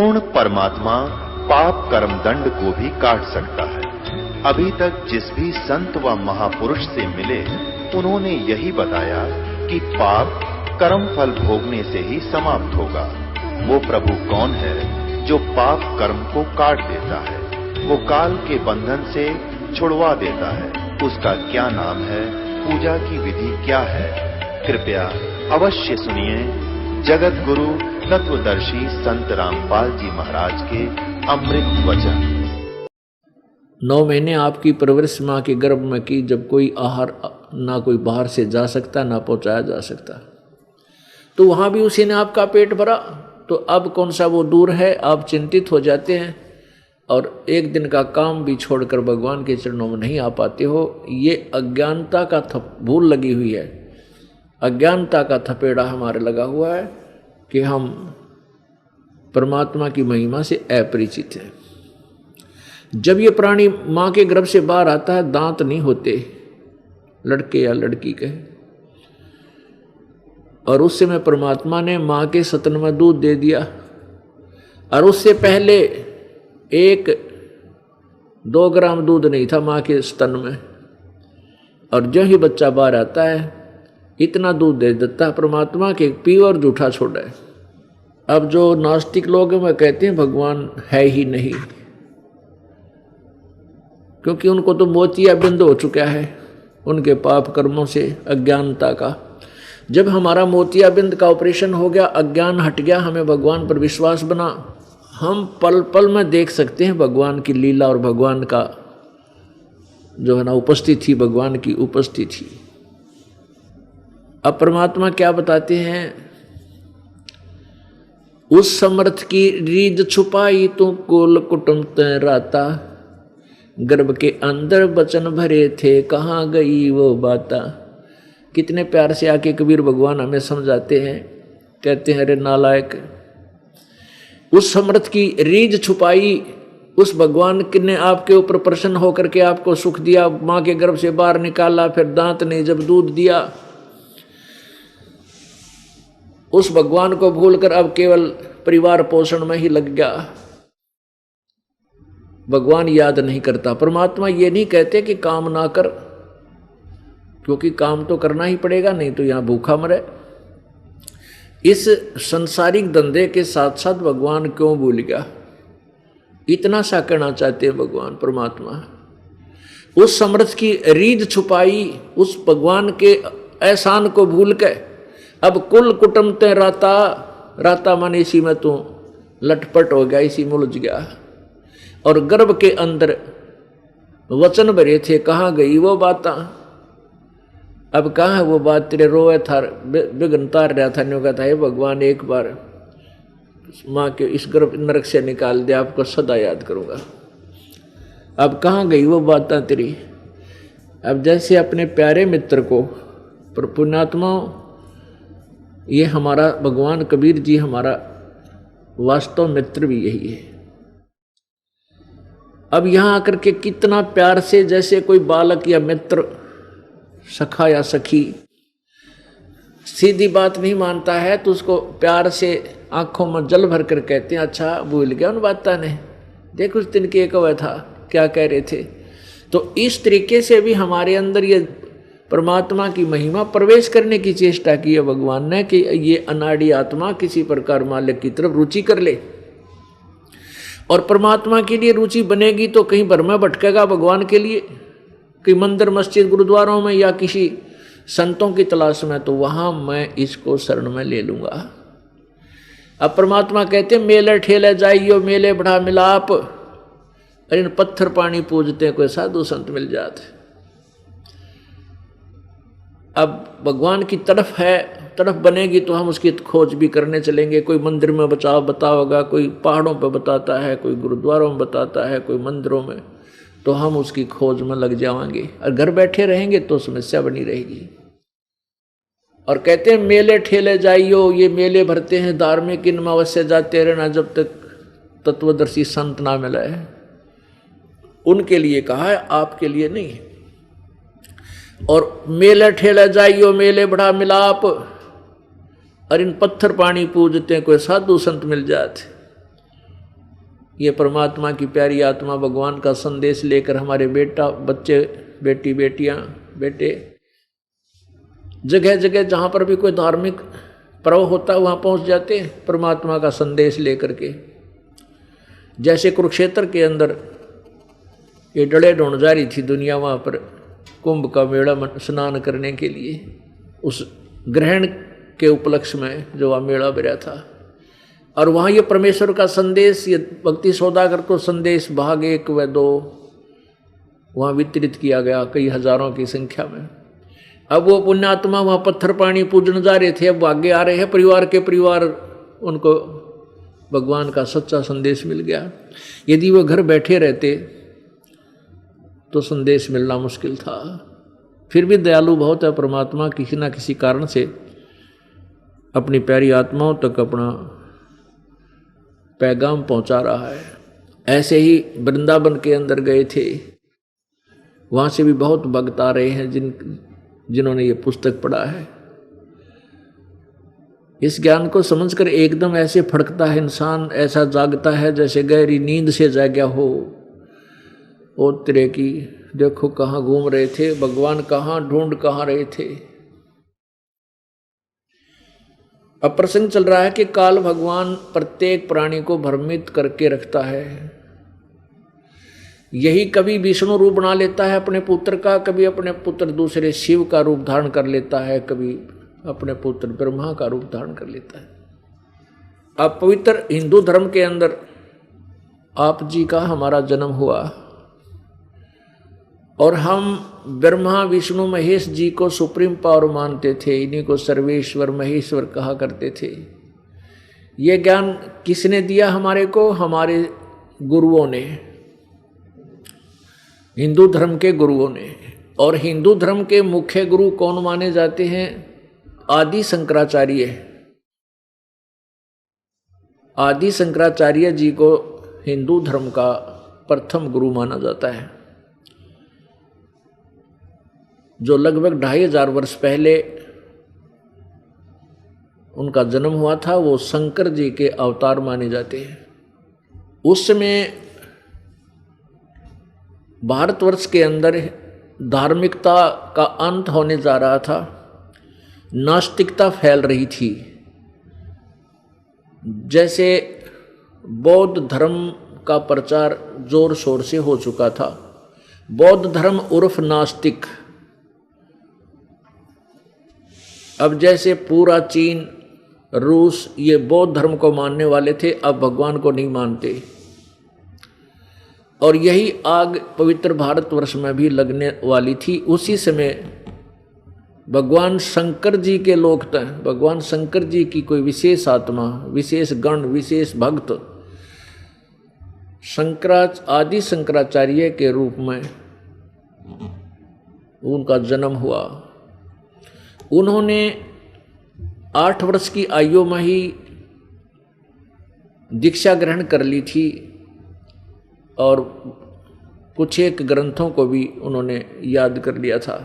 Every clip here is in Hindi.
पूर्ण परमात्मा पाप कर्म दंड को भी काट सकता है। अभी तक जिस भी संत व महापुरुष से मिले उन्होंने यही बताया कि पाप कर्म फल भोगने से ही समाप्त होगा। वो प्रभु कौन है जो पाप कर्म को काट देता है, वो काल के बंधन से छुड़वा देता है। उसका क्या नाम है, पूजा की विधि क्या है? कृपया अवश्य सुनिए जगत गुरु तत्वदर्शी संत रामपाल जी महाराज के अमृत वचन। 9 महीने आपकी परवरिश माँ के गर्भ में की, जब कोई आहार ना कोई बाहर से जा सकता ना पहुंचाया जा सकता, तो वहां भी उसी ने आपका पेट भरा। तो अब कौन सा वो दूर है, आप चिंतित हो जाते हैं और एक दिन का काम भी छोड़कर भगवान के चरणों में नहीं आ पाते हो। ये अज्ञानता का भूल लगी हुई है, अज्ञानता का थपेड़ा हमारे लगा हुआ है कि हम परमात्मा की महिमा से अपरिचित हैं। जब ये प्राणी माँ के गर्भ से बाहर आता है, दांत नहीं होते, लड़के या लड़की के, और उस समय परमात्मा ने माँ के स्तन में दूध दे दिया, और उससे पहले 1-2 ग्राम दूध नहीं था माँ के स्तन में, और जो ही बच्चा बाहर आता है इतना दूध दे देता है परमात्मा के, प्योर जूठा छोड़ा है। अब जो नास्तिक लोग हैं वह कहते हैं भगवान है ही नहीं, क्योंकि उनको तो मोतियाबिंद हो चुका है उनके पाप कर्मों से, अज्ञानता का। जब हमारा मोतियाबिंद का ऑपरेशन हो गया, अज्ञान हट गया, हमें भगवान पर विश्वास बना, हम पल पल में देख सकते हैं भगवान की लीला और भगवान का जो है ना उपस्थिति, भगवान की उपस्थिति। अब परमात्मा क्या बताते हैं, उस समर्थ की रीझ छुपाई तू कुल कुटुंब तैराता, गर्भ के अंदर बचन भरे थे कहाँ गई वो बाता। कितने प्यार से आके कबीर भगवान हमें समझाते हैं, कहते हैं अरे नालायक, उस समर्थ की रीझ छुपाई, उस भगवान ने आपके ऊपर प्रसन्न होकर के आपको सुख दिया, माँ के गर्भ से बाहर निकाला, फिर दांत ने जब दूध दिया, उस भगवान को भूलकर अब केवल परिवार पोषण में ही लग गया, भगवान याद नहीं करता। परमात्मा ये नहीं कहते कि काम ना कर, क्योंकि काम तो करना ही पड़ेगा, नहीं तो यहां भूखा मरे। इस संसारिक धंधे के साथ साथ भगवान क्यों भूल गया, इतना सा कहना चाहते हैं भगवान परमात्मा। उस समर्थ की रीझ छुपाई, उस भगवान के एहसान को भूल के अब कुल कुटुंब ते राता, राता माने इसी में तू लटपट हो गया, इसी में उलझ गया, और गर्भ के अंदर वचन भरे थे कहाँ गई वो बाता। अब कहाँ है वो बात, तेरे रोए था विघ्न तार रहा था, न्यों कहता है भगवान एक बार माँ के इस गर्भ नरक से निकाल दे, आपको सदा याद करूँगा। अब कहाँ गई वो बातें तेरी। अब जैसे अपने प्यारे मित्र को, पुण्यात्मा, ये हमारा भगवान कबीर जी हमारा वास्तव मित्र भी यही है। अब यहाँ आकर के कितना प्यार से, जैसे कोई बालक या मित्र, सखा या सखी सीधी बात नहीं मानता है तो उसको प्यार से आंखों में जल भर कर कहते हैं अच्छा भूल गया उन बातों ने, देख उस दिन के कवा था क्या कह रहे थे। तो इस तरीके से भी हमारे अंदर ये परमात्मा की महिमा प्रवेश करने की चेष्टा की है भगवान ने कि ये अनाड़ी आत्मा किसी प्रकार मालिक की तरफ रुचि कर ले, और परमात्मा के लिए रुचि बनेगी तो कहीं भर में भटकेगा भगवान के लिए, कि मंदिर मस्जिद गुरुद्वारों में या किसी संतों की तलाश में, तो वहां मैं इसको शरण में ले लूंगा। अब परमात्मा कहते हैं मेले ठेले जाइयो मेले बढ़ा मिलाप, अरे पत्थर पानी पूजते कोई साधु संत मिल जाते। अब भगवान की तरफ है, तरफ बनेगी तो हम उसकी खोज भी करने चलेंगे। कोई मंदिर में बताओगा, कोई पहाड़ों पर बताता है, कोई गुरुद्वारों में बताता है, कोई मंदिरों में, तो हम उसकी खोज में लग जाएंगे। और घर बैठे रहेंगे तो समस्या बनी रहेगी। और कहते हैं मेले ठेले जाइयो, ये मेले भरते हैं धार्मिक, इनमें अवश्य जाते रहना जब तक तत्वदर्शी संत ना मिला है। उनके लिए कहा है, आपके लिए नहीं है। और मेले ठेले जाइयो मेले बढ़ा मिलाप, और इन पत्थर पानी पूजते कोई साधु संत मिल जाते। ये परमात्मा की प्यारी आत्मा भगवान का संदेश लेकर हमारे बेटा बच्चे बेटी बेटियां बेटे जगह जगह जहाँ पर भी कोई धार्मिक पर्व होता है वहाँ पहुँच जाते हैं परमात्मा का संदेश लेकर के। जैसे कुरुक्षेत्र के अंदर ये डड़े ढूंढ जा रही थी दुनिया, वहाँ पर कुंभ का मेला स्नान करने के लिए, उस ग्रहण के उपलक्ष्य में जो वहाँ मेला भरा था, और वहाँ ये परमेश्वर का संदेश, ये भक्ति सौदागर को संदेश भाग 1 व 2 वहाँ वितरित किया गया कई हजारों की संख्या में। अब वो पुण्यात्मा वहाँ पत्थर पानी पूजन जा रहे थे, अब आगे आ रहे हैं परिवार के परिवार, उनको भगवान का सच्चा संदेश मिल गया। यदि वो घर बैठे रहते तो संदेश मिलना मुश्किल था। फिर भी दयालु बहुत है परमात्मा, किसी न किसी कारण से अपनी प्यारी आत्माओं तक अपना पैगाम पहुंचा रहा है। ऐसे ही वृंदावन के अंदर गए थे, वहाँ से भी बहुत भक्त आ रहे हैं जिन्होंने ये पुस्तक पढ़ा है। इस ज्ञान को समझकर एकदम ऐसे फड़कता है इंसान, ऐसा जागता है जैसे गहरी नींद से जागा हो। ओ तेरे की देखो कहाँ घूम रहे थे भगवान, कहाँ ढूंढ कहाँ रहे थे। अब प्रसंग चल रहा है कि काल भगवान प्रत्येक प्राणी को भ्रमित करके रखता है। यही कभी विष्णु रूप बना लेता है अपने पुत्र का, कभी अपने पुत्र दूसरे शिव का रूप धारण कर लेता है, कभी अपने पुत्र ब्रह्मा का रूप धारण कर लेता है। अब पवित्र हिंदू धर्म के अंदर आप जी का हमारा जन्म हुआ और हम ब्रह्मा विष्णु महेश जी को सुप्रीम पावर मानते थे, इन्हीं को सर्वेश्वर महेश्वर कहा करते थे। ये ज्ञान किसने दिया हमारे को? हमारे गुरुओं ने, हिंदू धर्म के गुरुओं ने। और हिंदू धर्म के मुख्य गुरु कौन माने जाते हैं? आदि शंकराचार्य। आदि शंकराचार्य जी को हिंदू धर्म का प्रथम गुरु माना जाता है, जो लगभग 2500 वर्ष पहले उनका जन्म हुआ था। वो शंकर जी के अवतार माने जाते हैं। उस समय भारतवर्ष के अंदर धार्मिकता का अंत होने जा रहा था, नास्तिकता फैल रही थी। जैसे बौद्ध धर्म का प्रचार जोर शोर से हो चुका था। बौद्ध धर्म उर्फ नास्तिक, अब जैसे पूरा चीन रूस ये बौद्ध धर्म को मानने वाले थे, अब भगवान को नहीं मानते। और यही आग पवित्र भारतवर्ष में भी लगने वाली थी। उसी समय भगवान शंकर जी के लोग थे, भगवान शंकर जी की कोई विशेष आत्मा, विशेष गण, विशेष भक्त आदि शंकराचार्य के रूप में उनका जन्म हुआ। उन्होंने 8 वर्ष की आयु में ही दीक्षा ग्रहण कर ली थी और कुछ एक ग्रंथों को भी उन्होंने याद कर लिया था।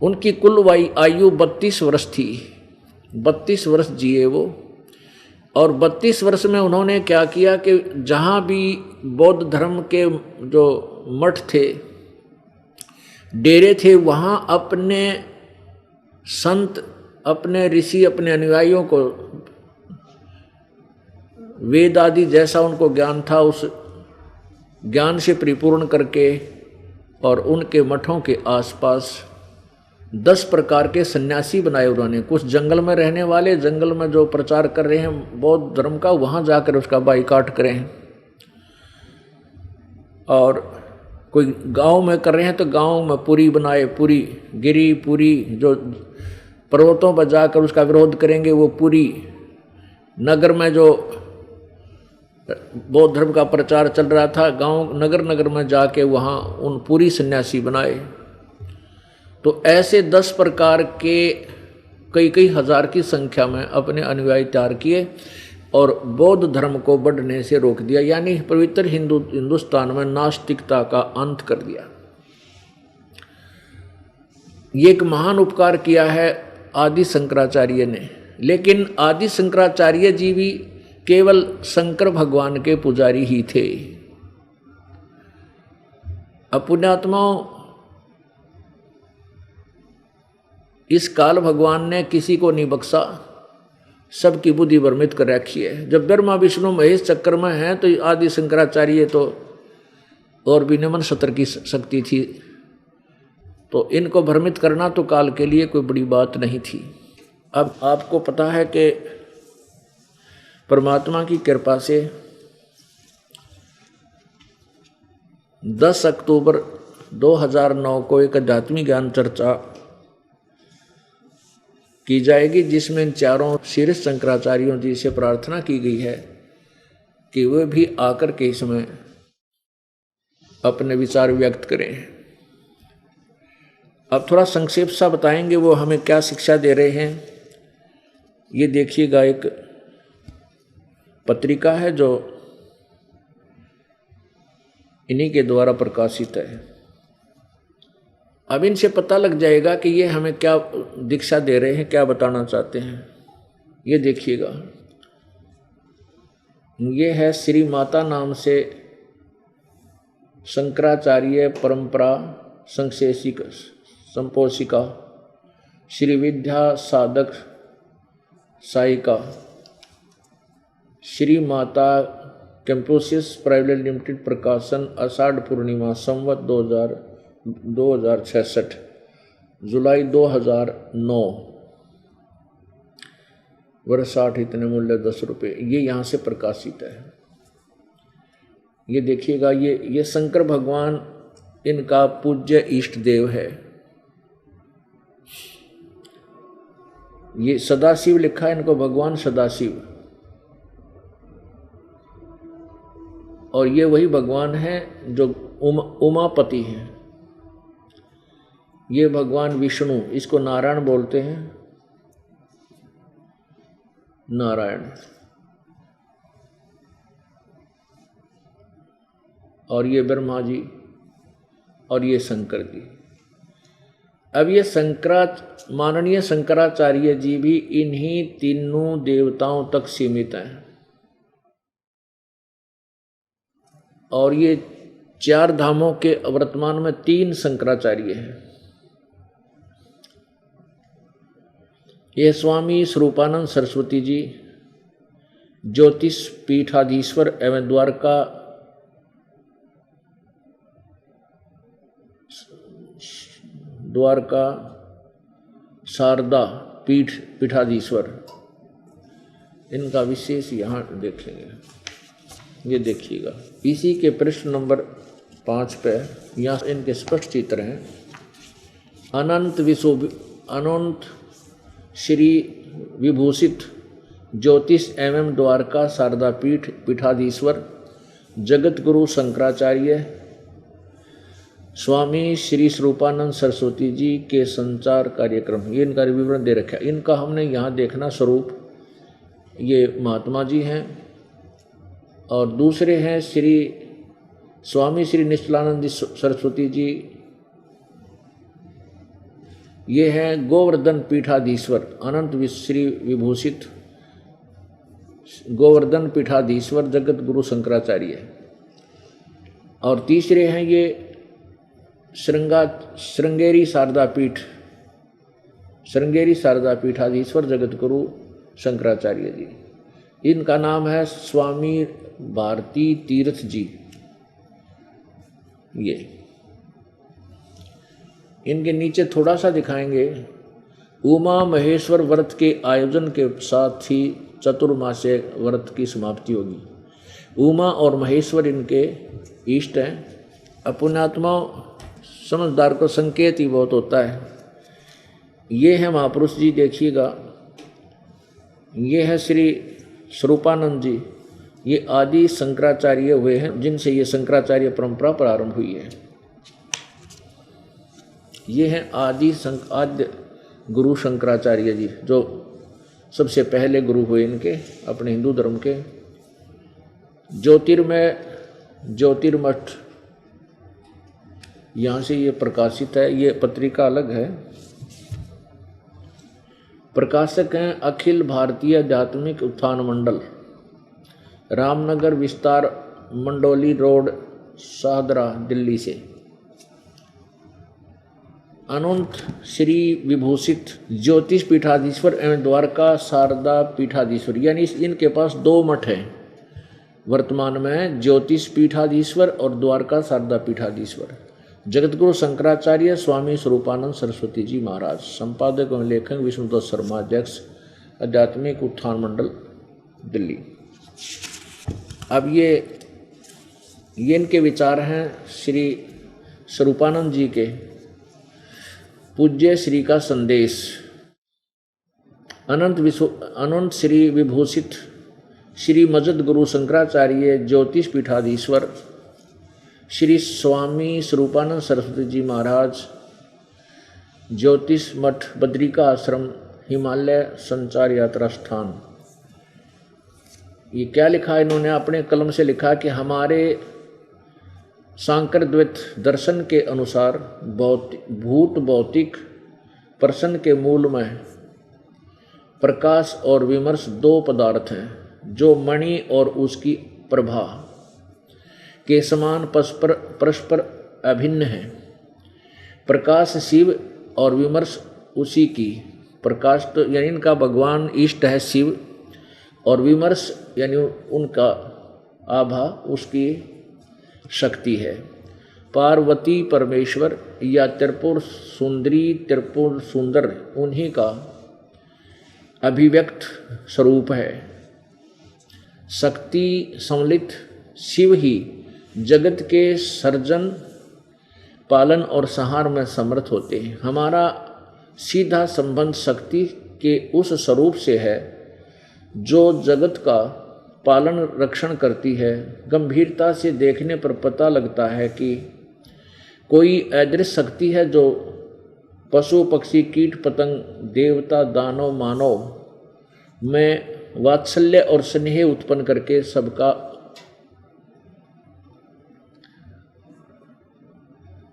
उनकी कुल आयु 32 वर्ष थी। 32 वर्ष जिए वो। और 32 वर्ष में उन्होंने क्या किया कि जहाँ भी बौद्ध धर्म के जो मठ थे, डेरे थे, वहाँ अपने संत, अपने ऋषि, अपने अनुयायियों को वेद आदि जैसा उनको ज्ञान था उस ज्ञान से परिपूर्ण करके और उनके मठों के आसपास 10 प्रकार के सन्यासी बनाए उन्होंने। कुछ जंगल में रहने वाले, जंगल में जो प्रचार कर रहे हैं बौद्ध धर्म का, वहाँ जाकर उसका बाइकाट करें। और कोई गांव में कर रहे हैं तो गांव में पुरी बनाए, पुरी गिरी, पुरी जो पर्वतों पर जाकर उसका विरोध करेंगे वो पुरी। नगर में जो बौद्ध धर्म का प्रचार चल रहा था, गांव नगर में जाके वहाँ उन पूरी सन्यासी बनाए। तो ऐसे 10 प्रकार के कई हजार की संख्या में अपने अनुयायी तैयार किए और बौद्ध धर्म को बढ़ने से रोक दिया, यानी पवित्र हिंदुस्तान में नास्तिकता का अंत कर दिया। ये एक महान उपकार किया है आदि शंकराचार्य ने। लेकिन आदि शंकराचार्य जी भी केवल शंकर भगवान के पुजारी ही थे। अब पुण्यात्माओं, इस काल भगवान ने किसी को नहीं बख्शा, सबकी बुद्धि भ्रमित कर रखी है। जब ब्रह्मा विष्णु महेश चक्र में है तो आदि शंकराचार्य तो और भी निम्न सत्र की शक्ति थी, तो इनको भ्रमित करना तो काल के लिए कोई बड़ी बात नहीं थी। अब आपको पता है कि परमात्मा की कृपा से 10 अक्टूबर 2009 को एक आध्यात्मिक ज्ञान चर्चा की जाएगी, जिसमें इन चारों शीर्ष शंकराचार्यों जी से प्रार्थना की गई है कि वे भी आकर के इसमें अपने विचार व्यक्त करें। अब थोड़ा संक्षेप सा बताएंगे वो हमें क्या शिक्षा दे रहे हैं। ये देखिएगा, एक पत्रिका है जो इन्हीं के द्वारा प्रकाशित है। अब इनसे पता लग जाएगा कि ये हमें क्या दीक्षा दे रहे हैं, क्या बताना चाहते हैं। ये देखिएगा, ये है श्री माता नाम से शंकराचार्य परंपरा संपोषिका श्री विद्या साधक सायिका श्री माता कैंपोसिस प्राइवेट लिमिटेड, प्रकाशन आषाढ़ पूर्णिमा संवत 2066 जुलाई 2009, वर्ष 60, इतने मूल्य 10 रुपये। ये यहाँ से प्रकाशित है। ये देखिएगा, ये शंकर भगवान इनका पूज्य इष्ट देव है। ये सदाशिव लिखा है इनको, भगवान सदाशिव, और ये वही भगवान है जो उमापति हैं। ये भगवान विष्णु, इसको नारायण बोलते हैं, नारायण। और ये ब्रह्मा जी और ये शंकर जी। अब ये माननीय शंकराचार्य जी भी इन्हीं तीनों देवताओं तक सीमित हैं। और ये 4 धामों के वर्तमान में 3 शंकराचार्य हैं। ये स्वामी स्वरूपानंद सरस्वती जी, ज्योतिष पीठाधीश्वर एवं द्वारका शारदा पीठाधीश्वर, इनका विशेष यहाँ देखेंगे। ये देखिएगा, इसी के पृष्ठ नंबर 5 पे यहाँ इनके स्पष्ट चित्र हैं। अनंत श्री विभूषित ज्योतिष एवं द्वारका शारदा पीठाधीश्वर जगत गुरु शंकराचार्य स्वामी श्री स्वरूपानंद सरस्वती जी के संचार कार्यक्रम, ये इनका विवरण दे रखा है। इनका हमने यहाँ देखना स्वरूप, ये महात्मा जी हैं और दूसरे हैं स्वामी श्री निश्चलानंद सरस्वती जी, ये हैं गोवर्धन पीठाधीश्वर, अनंत श्री विभूषित गोवर्धन पीठाधीश्वर जगत गुरु शंकराचार्य। और तीसरे हैं ये श्रृंगेरी शारदा पीठाधीश्वर जगत गुरु शंकराचार्य जी। इनका नाम है स्वामी भारती तीर्थ जी। ये इनके नीचे थोड़ा सा दिखाएंगे। उमा महेश्वर व्रत के आयोजन के साथ ही चतुर्मास्य व्रत की समाप्ति होगी। उमा और महेश्वर इनके इष्ट हैं। अपुण्यात्मा समझदार को संकेत ही बहुत होता है। ये है महापुरुष जी, देखिएगा, ये है श्री स्वरूपानंद जी, ये आदि शंकराचार्य हुए हैं, जिनसे ये शंकराचार्य परंपरा प्रारंभ हुई है। ये हैं आद्य गुरु शंकराचार्य जी, जो सबसे पहले गुरु हुए इनके अपने हिंदू धर्म के। ज्योतिर्मठ यहाँ से ये प्रकाशित है। ये पत्रिका अलग है। प्रकाशक हैं अखिल भारतीय आध्यात्मिक उत्थान मंडल, रामनगर विस्तार, मंडोली रोड, शाहदरा, दिल्ली से। अनंत श्री विभूषित ज्योतिष पीठाधीश्वर एवं द्वारका शारदा पीठाधीश्वर, यानी इनके पास 2 मठ हैं वर्तमान में, ज्योतिष पीठाधीश्वर और द्वारका शारदा पीठाधीश्वर। जगतगुरु शंकराचार्य स्वामी स्वरूपानंद सरस्वती जी महाराज, संपादक एवं लेखक विष्णुदत्त शर्मा, अध्यक्ष आध्यात्मिक उत्थान मंडल, दिल्ली। अब ये इनके विचार हैं श्री स्वरूपानंद जी के पूज्य श्री का संदेश। अनंत श्री विभूषित श्री मजद गुरु शंकराचार्य ज्योतिष पीठाधीश्वर श्री स्वामी स्वरूपानंद सरस्वती जी महाराज, ज्योतिष मठ, बद्रिका आश्रम, हिमालय संचार यात्रा स्थान। ये क्या लिखा है इन्होंने? अपने कलम से लिखा कि हमारे सांकर द्वैत दर्शन के अनुसार भूत भौतिक प्रश्न के मूल में प्रकाश और विमर्श 2 पदार्थ हैं, जो मणि और उसकी प्रभा के समान परस्पर अभिन्न है। प्रकाश शिव और विमर्श उसी की। प्रकाश तो यानी इनका भगवान इष्ट है शिव, और विमर्श यानी उनका आभा उसकी शक्ति है। पार्वती परमेश्वर या त्रिपुर सुंदरी, त्रिपुर सुंदर उन्हीं का अभिव्यक्त स्वरूप है। शक्ति सम्मिलित शिव ही जगत के सर्जन, पालन और संहार में समर्थ होते हैं। हमारा सीधा संबंध शक्ति के उस स्वरूप से है जो जगत का पालन रक्षण करती है। गंभीरता से देखने पर पता लगता है कि कोई अदृश्य शक्ति है जो पशु पक्षी कीट पतंग देवता दानव मानव में वात्सल्य और स्नेह उत्पन्न करके सबका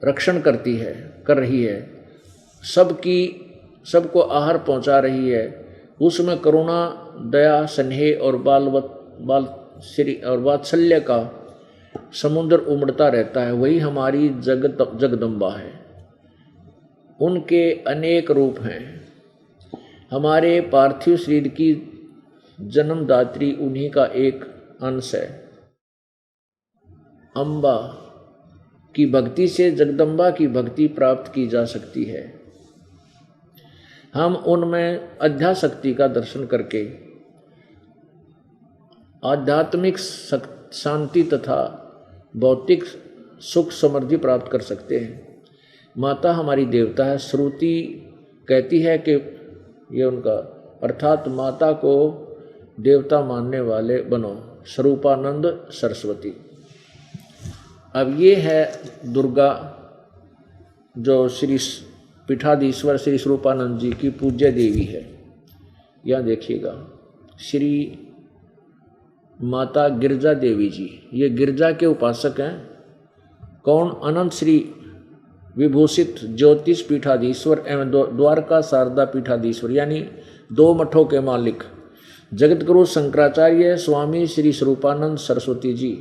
रक्षण कर रही है, सबको आहार पहुंचा रही है। उसमें करुणा, दया, स्नेह और वात्सल्य का समुद्र उमड़ता रहता है। वही हमारी जगदम्बा है। उनके अनेक रूप हैं। हमारे पार्थिव शरीर की जन्मदात्री उन्हीं का एक अंश है। अम्बा की भक्ति से जगदम्बा की भक्ति प्राप्त की जा सकती है। हम उनमें अध्याशक्ति का दर्शन करके आध्यात्मिक शांति तथा भौतिक सुख समृद्धि प्राप्त कर सकते हैं। माता हमारी देवता है। श्रुति कहती है कि ये उनका, अर्थात माता को देवता मानने वाले बनो। स्वरूपानंद सरस्वती। अब ये है दुर्गा, जो श्री पीठाधीश्वर श्री स्वरूपानंद जी की पूज्य देवी है। यहाँ देखिएगा, श्री माता गिरजा देवी जी, ये गिरजा के उपासक हैं। कौन? अनंत श्री विभूषित ज्योतिष पीठाधीश्वर एवं द्वारका शारदा पीठाधीश्वर, यानी 2 मठों के मालिक जगतगुरु शंकराचार्य स्वामी श्री स्वरूपानंद सरस्वती जी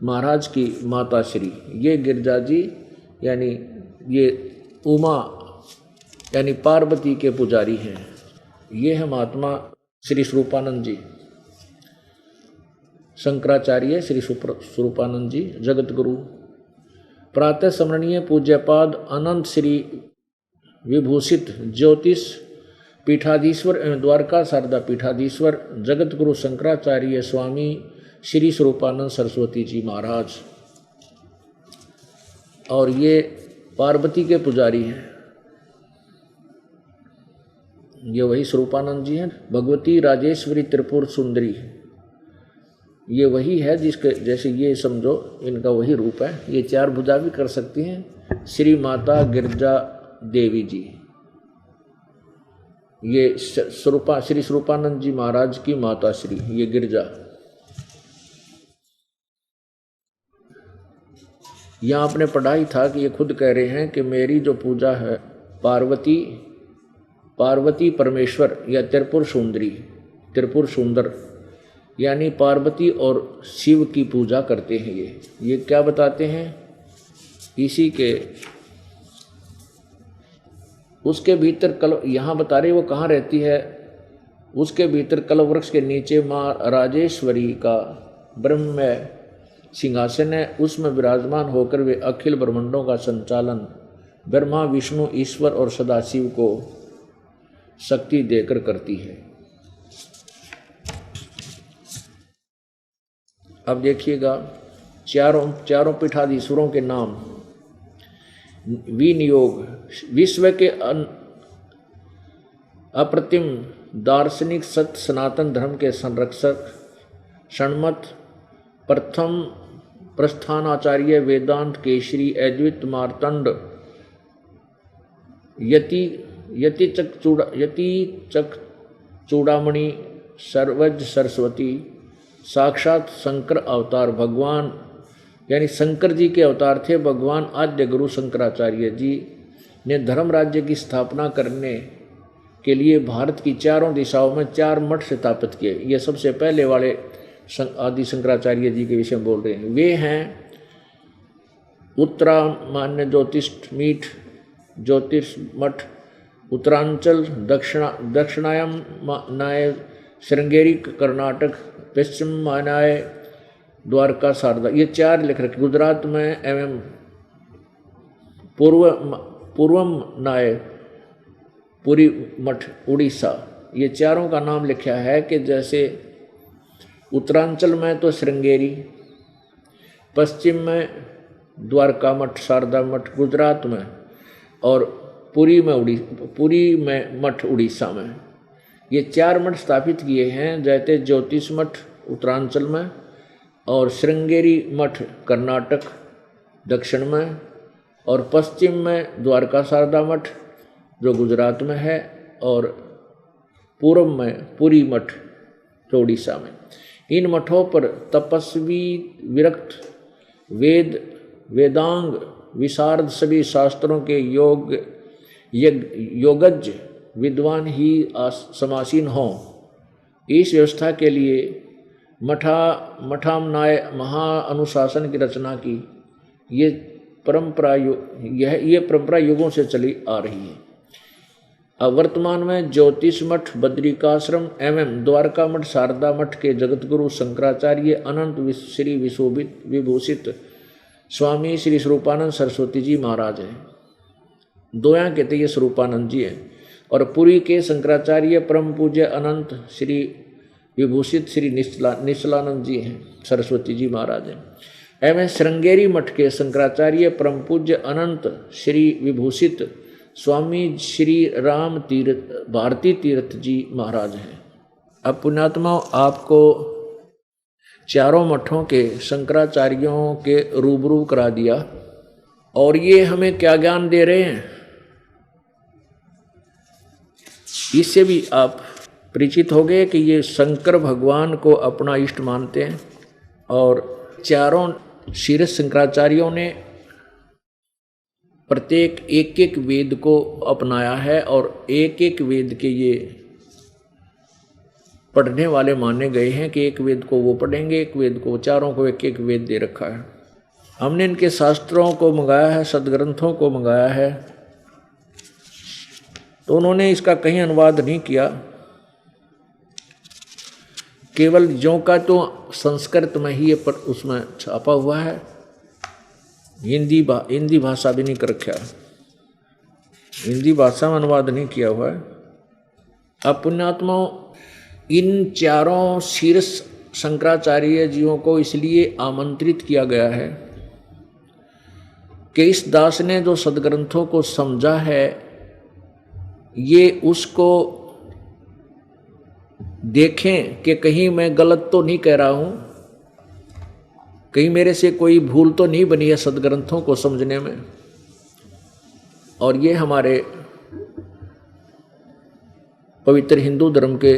महाराज की माता श्री, ये गिरजा जी यानी ये उमा यानी पार्वती के पुजारी हैं। ये है महात्मा श्री स्वरूपानंद जी, शंकराचार्य श्री स्वरूपानंद जी जगतगुरु। प्रातः स्मरणीय पूज्यपाद अनंत श्री विभूषित ज्योतिष पीठाधीश्वर एवं द्वारका शारदा पीठाधीश्वर जगतगुरु शंकराचार्य स्वामी श्री स्वरूपानंद सरस्वती जी महाराज, और ये पार्वती के पुजारी हैं। ये वही स्वरूपानंद जी हैं। भगवती राजेश्वरी त्रिपुर सुंदरी, ये वही है जिसके जैसे ये समझो इनका वही रूप है। ये 4 भुजा भी कर सकती हैं। श्री माता गिरजा देवी जी, ये श्री स्वरूपानंद जी महाराज की माता श्री, ये गिरजा। यहाँ आपने पढ़ा ही था कि ये खुद कह रहे हैं कि मेरी जो पूजा है पार्वती परमेश्वर या त्रिपुर सुंदर, यानी पार्वती और शिव की पूजा करते हैं। ये क्या बताते हैं? इसी के उसके भीतर कल यहाँ बता रहे वो कहाँ रहती है, उसके भीतर कल्प वृक्ष के नीचे माँ राजेश्वरी का ब्रह्ममय सिंहासन है, उसमें विराजमान होकर वे अखिल ब्रह्मांडों का संचालन ब्रह्मा विष्णु ईश्वर और सदाशिव को शक्ति देकर करती है। अब देखिएगा चारों पीठाधीश्वरों के नाम। विनियोग विश्व के अप्रतिम दार्शनिक सत्य सनातन धर्म के संरक्षक षण्मत प्रथम प्रस्थानाचार्य वेदांत केशरी अद्वैत मार्तंड यति चक चूड़ामणि सर्वज सरस्वती साक्षात शंकर अवतार भगवान यानी शंकर जी के अवतार थे भगवान आद्य गुरु शंकराचार्य जी ने धर्म राज्य की स्थापना करने के लिए भारत की चारों दिशाओं में 4 मठ स्थापित किए। ये सबसे पहले वाले आदि शंकराचार्य जी के विषय में बोल रहे हैं। वे हैं उत्तरामान्य ज्योतिष मठ, उत्तरांचल दक्षिणायम नाय श्रृंगेरी कर्नाटक, पश्चिम मानाय द्वारका शारदा। ये 4 लिख रखे। गुजरात में एवं पूर्वम नाय पुरी मठ उड़ीसा। ये चारों का नाम लिखा है कि जैसे उत्तरांचल में तो श्रृंगेरी, पश्चिम में द्वारका मठ शारदा मठ गुजरात में, और पुरी में मठ उड़ीसा में। ये 4 मठ स्थापित किए हैं। जैसे ज्योतिष मठ उत्तरांचल में और श्रृंगेरी मठ कर्नाटक दक्षिण में, और पश्चिम में द्वारका शारदा मठ जो गुजरात में है, और पूर्व में पुरी मठ जो उड़ीसा में। इन मठों पर तपस्वी विरक्त वेदांग विशारद सभी शास्त्रों के योगज्ञ विद्वान ही समासीन हों। इस व्यवस्था के लिए मठामनाय महाअनुशासन की रचना की। ये परंपरा युगों से चली आ रही है। अब वर्तमान में ज्योतिष मठ बद्रिकाश्रम एवं द्वारका मठ शारदा मठ के जगतगुरु शंकराचार्य अनंत श्री विभूषित स्वामी श्री स्वरूपानंद सरस्वती जी महाराज हैं। दोया कहते ये स्वरूपानंद जी हैं। और पुरी के शंकराचार्य परम पूज्य अनंत श्री विभूषित श्री निश्चलानंद जी हैं, सरस्वती जी महाराज हैं। एवं श्रृंगेरी मठ के शंकराचार्य परम पूज्य अनंत श्री विभूषित स्वामी श्री राम तीर्थ भारती तीर्थ जी महाराज हैं। अब पुण्यात्माओं, आपको चारों मठों के शंकराचार्यों के रूबरू करा दिया, और ये हमें क्या ज्ञान दे रहे हैं इससे भी आप परिचित हो गए कि ये शंकर भगवान को अपना इष्ट मानते हैं। और चारों शीर्ष शंकराचार्यों ने प्रत्येक एक वेद को अपनाया है, और एक वेद के ये पढ़ने वाले माने गए हैं कि एक वेद को वो पढ़ेंगे, एक वेद को, चारों को एक वेद दे रखा है। हमने इनके शास्त्रों को मंगाया है, सदग्रंथों को मंगाया है, तो उन्होंने इसका कहीं अनुवाद नहीं किया। केवल ज्यों का तो संस्कृत में ही पर उसमें छापा हुआ है, हिंदी भाषा भी नहीं कर रखा, हिंदी भाषा में अनुवाद नहीं किया हुआ है। अब पुण्यात्माओं, इन चारों शीर्ष शंकराचार्य जीवों को इसलिए आमंत्रित किया गया है कि इस दास ने जो सदग्रंथों को समझा है, ये उसको देखें कि कहीं मैं गलत तो नहीं कह रहा हूँ, कहीं मेरे से कोई भूल तो नहीं बनी है सदग्रंथों को समझने में। और ये हमारे पवित्र हिंदू धर्म के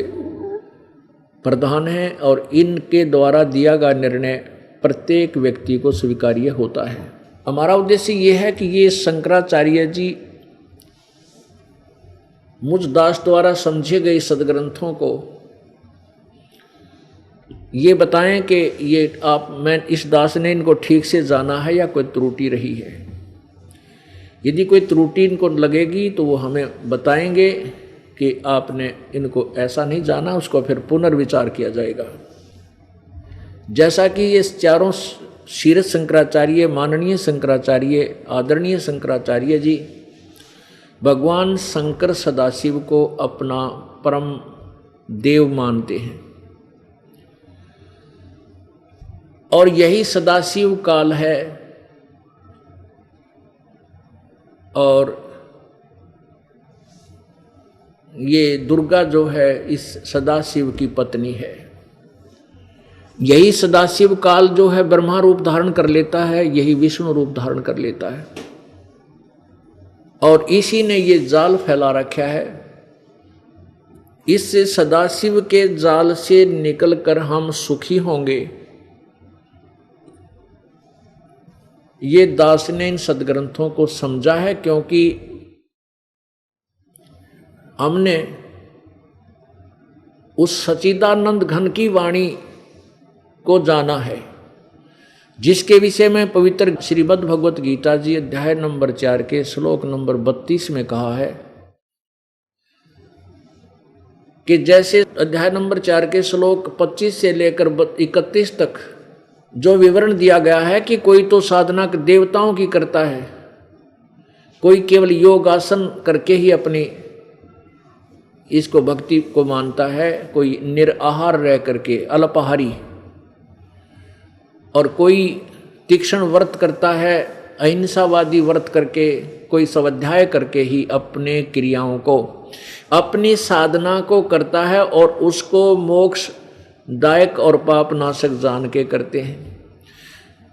प्रधान हैं, और इनके द्वारा दिया गया निर्णय प्रत्येक व्यक्ति को स्वीकार्य होता है। हमारा उद्देश्य ये है कि ये शंकराचार्य जी मुझ दास द्वारा समझे गए सदग्रंथों को ये बताएं कि ये मैं इस दास ने इनको ठीक से जाना है या कोई त्रुटि रही है। यदि कोई त्रुटि इनको लगेगी तो वो हमें बताएंगे कि आपने इनको ऐसा नहीं जाना, उसको फिर पुनर्विचार किया जाएगा। जैसा कि ये चारों शीरद शंकराचार्य, माननीय शंकराचार्य, आदरणीय शंकराचार्य जी भगवान शंकर सदाशिव को अपना परम देव मानते हैं और यही सदाशिव काल है और ये दुर्गा जो है इस सदाशिव की पत्नी है। यही सदाशिव काल जो है ब्रह्मा रूप धारण कर लेता है, यही विष्णु रूप धारण कर लेता है और इसी ने ये जाल फैला रखा है। इस सदाशिव के जाल से निकलकर हम सुखी होंगे, ये दास ने इन सदग्रंथों को समझा है, क्योंकि हमने उस सच्चिदानंद घन की वाणी को जाना है, जिसके विषय में पवित्र श्रीमद् भगवत गीता जी अध्याय नंबर 4 के श्लोक नंबर 32 में कहा है कि जैसे अध्याय नंबर 4 के श्लोक 25 से लेकर 31 तक जो विवरण दिया गया है कि कोई तो साधना देवताओं की करता है, कोई केवल योग आसन करके ही अपनी इसको भक्ति को मानता है, कोई निराहार रह करके अल्पाहारी, और कोई तीक्ष्ण व्रत करता है अहिंसावादी व्रत करके, कोई स्वाध्याय करके ही अपने क्रियाओं को, अपनी साधना को करता है और उसको मोक्ष दायक और पाप नाशक जान के करते हैं।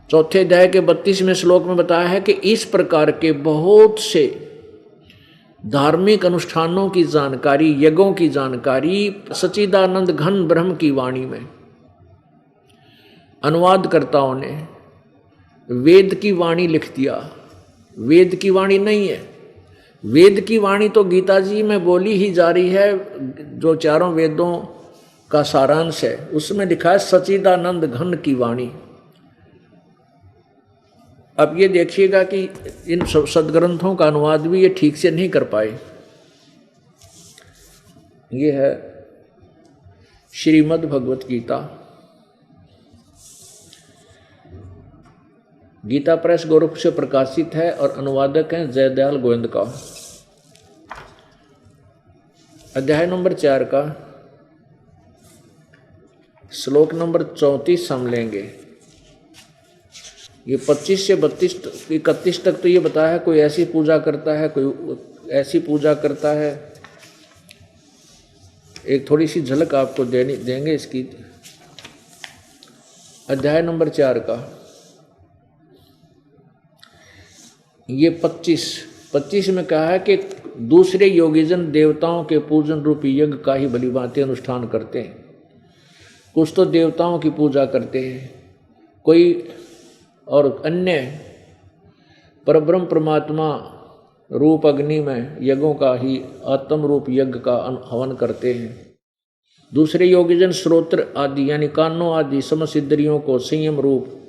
चौथे अध्याय के 32वें श्लोक में बताया है कि इस प्रकार के बहुत से धार्मिक अनुष्ठानों की जानकारी, यज्ञों की जानकारी सच्चिदानंद घन ब्रह्म की वाणी में अनुवादकर्ताओं ने वेद की वाणी लिख दिया। वेद की वाणी नहीं है, वेद की वाणी तो गीता जी में बोली ही जा रही है, जो चारों वेदों का सारांश है, उसमें लिखा है सच्चिदानंद घन की वाणी। अब ये देखिएगा कि इन सदग्रंथों का अनुवाद भी ये ठीक से नहीं कर पाए। ये है श्रीमद् भगवत गीता, गीता प्रेस गोरखपुर से प्रकाशित है और अनुवादक हैं जयदयाल गोविंद का। अध्याय नंबर 4 का श्लोक नंबर 34 हम लेंगे। ये 25 से 31 तक तो ये बताया है कोई ऐसी पूजा करता है, कोई ऐसी पूजा करता है। एक थोड़ी सी झलक आपको देंगे इसकी। अध्याय नंबर 4 का ये 25 में कहा है कि दूसरे योगीजन देवताओं के पूजन रूपी यज्ञ का ही भली भांति अनुष्ठान करते हैं। कुछ तो देवताओं की पूजा करते हैं, कोई और अन्य परब्रह्म परमात्मा रूप अग्नि में यज्ञों का ही आत्म रूप यज्ञ का हवन करते हैं। दूसरे योगीजन श्रोत्र आदि यानी कानों आदि समस्त इंद्रियों को संयम रूप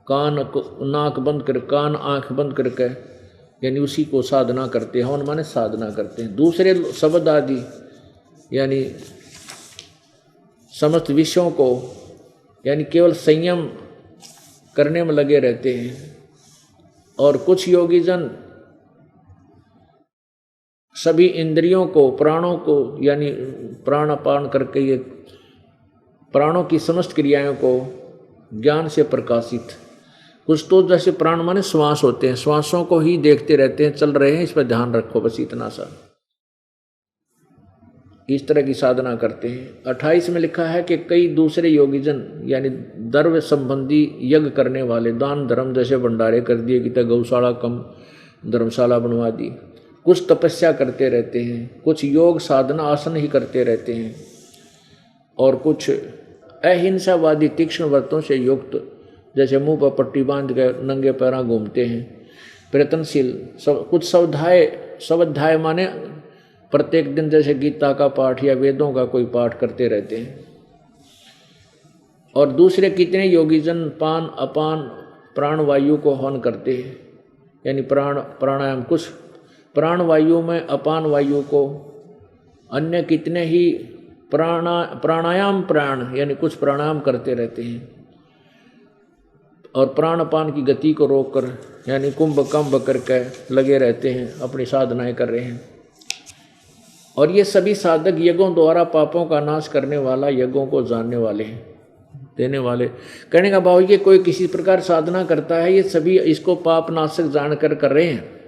कान नाक बंद कर, कान आंख बंद करके यानी उसी को साधना करते हैं, हवन माने साधना करते हैं। दूसरे शब्द आदि यानी समस्त विषयों को यानी केवल संयम करने में लगे रहते हैं। और कुछ योगीजन सभी इंद्रियों को, प्राणों को यानी प्राणापान करके ये प्राणों की समस्त क्रियाओं को ज्ञान से प्रकाशित। कुछ तो जैसे प्राण माने श्वास होते हैं, श्वासों को ही देखते रहते हैं, चल रहे हैं, इस पर ध्यान रखो, बस इतना सा, इस तरह की साधना करते हैं। 28 में लिखा है कि कई दूसरे योगीजन यानी द्रव्य संबंधी यज्ञ करने वाले, दान धर्म जैसे भंडारे कर दिए कि गौशाला कम धर्मशाला बनवा दी, कुछ तपस्या करते रहते हैं, कुछ योग साधना आसन ही करते रहते हैं, और कुछ अहिंसावादी तीक्ष्ण व्रतों से युक्त जैसे मुंह पर पट्टी बांध कर नंगे पैरा घूमते हैं, प्रयत्नशील कुछ स्वाध्याय माने प्रत्येक दिन जैसे गीता का पाठ या वेदों का कोई पाठ करते रहते हैं। और दूसरे कितने योगीजन पान अपान प्राण वायु को हवन करते हैं, यानी प्राणायाम, कुछ प्राण वायु में अपान वायु को, अन्य कितने ही प्राणायाम यानी कुछ प्राणायाम करते रहते हैं और प्राण अपान की गति को रोककर यानी कुंभ करके लगे रहते हैं, अपनी साधनाएं कर रहे हैं। और ये सभी साधक यज्ञों द्वारा पापों का नाश करने वाला, यज्ञों को जानने वाले हैं, देने वाले। कहने का भाव ये कोई किसी प्रकार साधना करता है, ये सभी इसको पाप नाशक जानकर कर रहे हैं।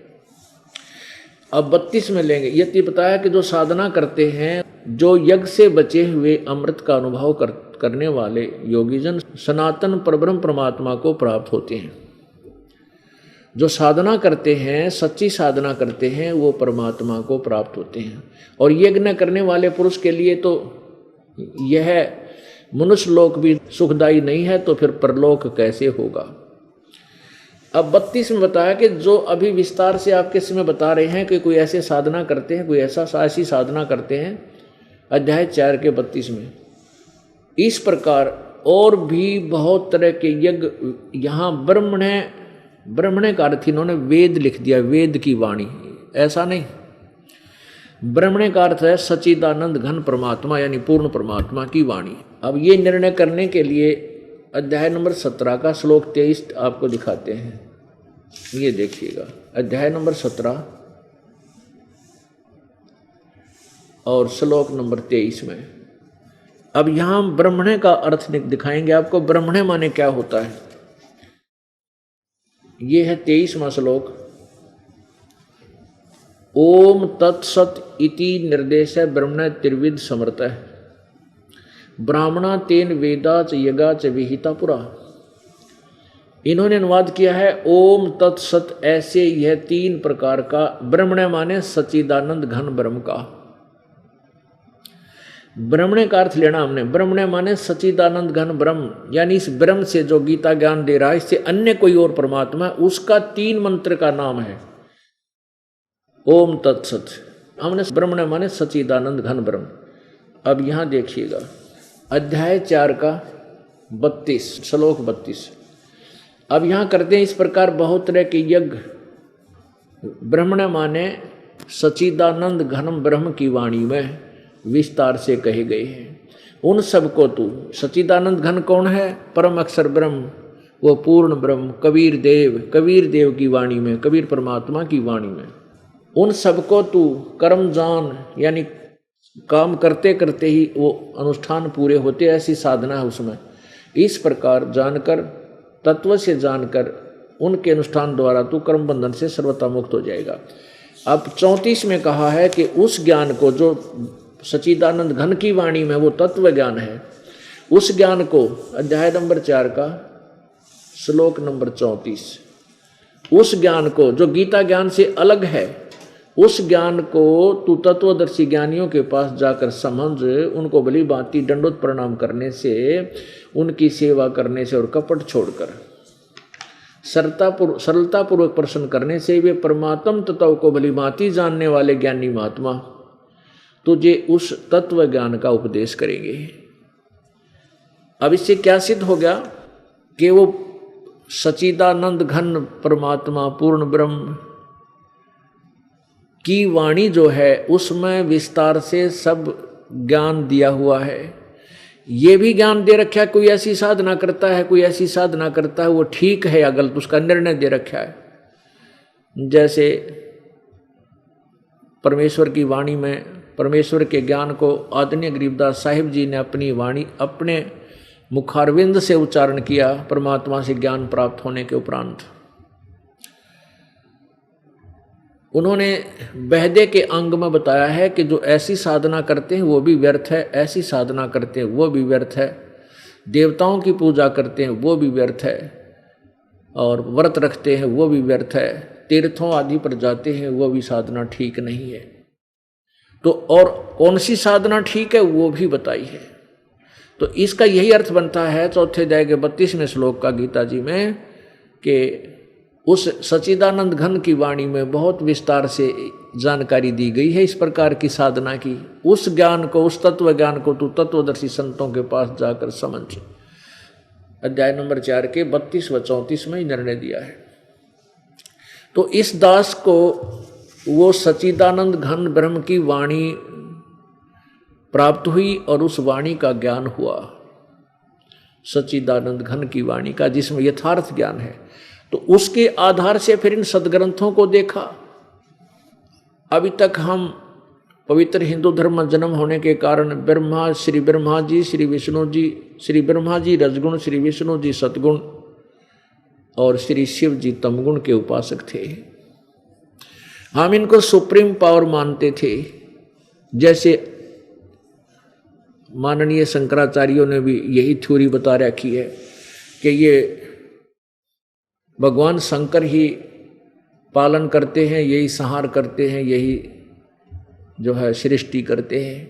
अब 32 में लेंगे, ये बताया कि जो साधना करते हैं, जो यज्ञ से बचे हुए अमृत का अनुभव करने वाले योगीजन सनातन परब्रह्म परमात्मा को प्राप्त होते हैं। जो साधना करते हैं, सच्ची साधना करते हैं, वो परमात्मा को प्राप्त होते हैं। और यज्ञ न करने वाले पुरुष के लिए तो यह मनुष्य लोक भी सुखदायी नहीं है, तो फिर परलोक कैसे होगा। अब 32 में बताया कि जो अभी विस्तार से आपके समय बता रहे हैं कि कोई ऐसे साधना करते हैं, कोई ऐसी साधना करते हैं, अध्याय 4 के 32 में। इस प्रकार और भी बहुत तरह के यज्ञ, यहाँ ब्रह्मणे का अर्थ इन्होंने वेद लिख दिया, वेद की वाणी, ऐसा नहीं। ब्रह्मणे का अर्थ है सच्चिदानंद घन परमात्मा, यानी पूर्ण परमात्मा की वाणी। अब ये निर्णय करने के लिए अध्याय नंबर 17 का श्लोक 23 आपको दिखाते हैं, ये देखिएगा। अध्याय नंबर 17 और श्लोक नंबर 23 में। अब यहां ब्रह्मणे का अर्थ दिखाएंगे आपको। ब्रह्मणे माने क्या होता है, ये है 23वां श्लोक। ओम तत्सत इति निर्देश ब्रह्मण त्रिविध समर्थ ब्राह्मणा तेन वेदा च यगा च विहिता पुरा। इन्होंने अनुवाद किया है ओम तत्सत, ऐसे यह 3 प्रकार का। ब्रह्मण माने सच्चिदानंद घन ब्रह्म का। ब्रह्मण का अर्थ लेना हमने, ब्रह्मण माने सच्चिदानंद घन ब्रह्म, यानी इस ब्रह्म से जो गीता ज्ञान दे रहा है, इससे अन्य कोई और परमात्मा है, उसका 3 मंत्र का नाम है ओम तत्सत। हमने ब्रह्मण माने सच्चिदानंद घन ब्रह्म। अब यहां देखिएगा अध्याय 4 का 32 श्लोक 32। अब यहां करते हैं इस प्रकार बहुत तरह के यज्ञ। ब्रह्मण माने सच्चिदानंद घनम ब्रह्म की वाणी में विस्तार से कहे गए हैं। उन सबको तू, सच्चिदानंद घन कौन है, परम अक्षर ब्रह्म, वो पूर्ण ब्रह्म, कबीर देव की वाणी में, कबीर परमात्मा की वाणी में। उन सबको तू कर्म जान, यानी काम करते करते ही वो अनुष्ठान पूरे होते, ऐसी साधना है उसमें। इस प्रकार जानकर, तत्व से जानकर, उनके अनुष्ठान द्वारा तू कर्म बंधन से सर्वथा मुक्त हो जाएगा। अब 34 में कहा है कि उस ज्ञान को जो सच्चिदानंद घन की वाणी में वो तत्व ज्ञान है, उस ज्ञान को अध्याय नंबर 4 का श्लोक नंबर 34, उस ज्ञान को जो गीता ज्ञान से अलग है, उस ज्ञान को तू तत्वदर्शी ज्ञानियों के पास जाकर समझ, उनको भली भांति दंडोत प्रणाम करने से, उनकी सेवा करने से और कपट छोड़कर सरलता पूर्वक प्रश्न करने से वे परमात्म तत्व को भली भांति जानने वाले ज्ञानी महात्मा तुझे उस तत्व ज्ञान का उपदेश करेंगे। अब इससे क्या सिद्ध हो गया कि वो सच्चिदानंद घन परमात्मा पूर्ण ब्रह्म की वाणी जो है उसमें विस्तार से सब ज्ञान दिया हुआ है। ये भी ज्ञान दे रखा है, कोई ऐसी साधना करता है, कोई ऐसी साधना करता है, वो ठीक है या गलत, उसका निर्णय दे रखा है। जैसे परमेश्वर की वाणी में, परमेश्वर के ज्ञान को आदरणीय गरीबदास साहिब जी ने अपनी वाणी, अपने मुखारविंद से उच्चारण किया परमात्मा से ज्ञान प्राप्त होने के उपरांत। उन्होंने बहदे के अंग में बताया है कि जो ऐसी साधना करते हैं वो भी व्यर्थ है, ऐसी साधना करते हैं वो भी व्यर्थ है, देवताओं की पूजा करते हैं वो भी व्यर्थ है, और व्रत रखते हैं वो भी व्यर्थ है, तीर्थों आदि पर जाते हैं वो भी साधना ठीक नहीं है। तो और कौन सी साधना ठीक है वो भी बताई है। तो इसका यही अर्थ बनता है 4 अध्याय के 32वें श्लोक का गीता जी में कि उस सच्चिदानंद घन की वाणी में बहुत विस्तार से जानकारी दी गई है इस प्रकार की साधना की। उस ज्ञान को, उस तत्व ज्ञान को तू तत्वदर्शी संतों के पास जाकर समझ, अध्याय नंबर 4 के 32 व 34 में निर्णय दिया है। तो इस दास को वो सच्चिदानंद घन ब्रह्म की वाणी प्राप्त हुई और उस वाणी का ज्ञान हुआ, सच्चिदानंद घन की वाणी का, जिसमें यथार्थ ज्ञान है। तो उसके आधार से फिर इन सदग्रंथों को देखा। अभी तक हम पवित्र हिंदू धर्म में जन्म होने के कारण श्री ब्रह्मा जी, श्री विष्णु जी, श्री ब्रह्मा जी रजगुण, श्री विष्णु जी सतगुण और श्री शिव जी तमगुण के उपासक थे। हम इनको सुप्रीम पावर मानते थे। जैसे माननीय शंकराचार्यों ने भी यही थ्योरी बता रखी है कि ये भगवान शंकर ही पालन करते हैं, यही संहार करते हैं, यही जो है सृष्टि करते हैं।